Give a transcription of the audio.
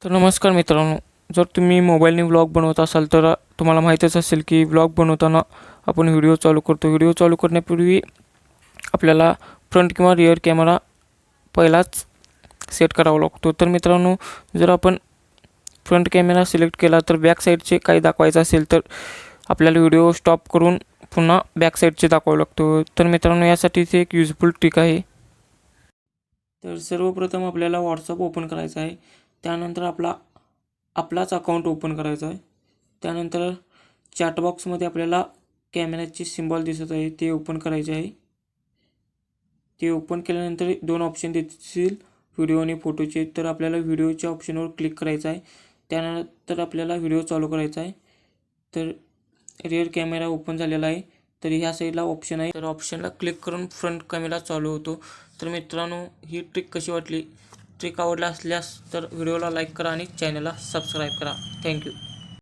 तर नमस्कार मित्रांनो, जर तुम्ही मोबाईलने व्लॉग बनवत असाल तर तुम्हाला माहीतच असेल की व्लॉग बनवताना आपण व्हिडिओ चालू करतो. व्हिडिओ चालू करण्यापूर्वी आपल्याला फ्रंट किंवा रिअर कॅमेरा पहिलाच सेट करावा लागतो. तर मित्रांनो, जर आपण फ्रंट कॅमेरा सिलेक्ट केला तर बॅक साईडचे काही दाखवायचं असेल तर आपल्याला व्हिडिओ स्टॉप करून पुन्हा बॅक साईडचे दाखवावं लागतो. तर मित्रांनो, यासाठीची एक युजफुल ट्रिक आहे. तर सर्वप्रथम आपल्याला व्हॉट्सअप ओपन करायचं आहे. त्यानंतर आपलाच अकाउंट ओपन करायचं आहे. त्यानंतर चॅटबॉक्समध्ये आपल्याला कॅमेऱ्याची सिम्बॉल दिसत आहे ते ओपन करायचे आहे. ते ओपन केल्यानंतर दोन ऑप्शन दिसतील, व्हिडिओ आणि फोटोचे. तर आपल्याला व्हिडिओच्या ऑप्शनवर क्लिक करायचं आहे. त्यानंतर आपल्याला व्हिडिओ चालू करायचा आहे. तर रिअर कॅमेरा ओपन झालेला आहे. तर ह्या साईडला ऑप्शन आहे, तर ऑप्शनला क्लिक करून फ्रंट कॅमेरा चालू होतो. तर मित्रांनो, ही ट्रिक कशी वाटली? ट्रिक आवडला असल्यास तर व्हिडिओला लाईक करा आणि चॅनलला सबस्क्राईब करा. थँक्यू.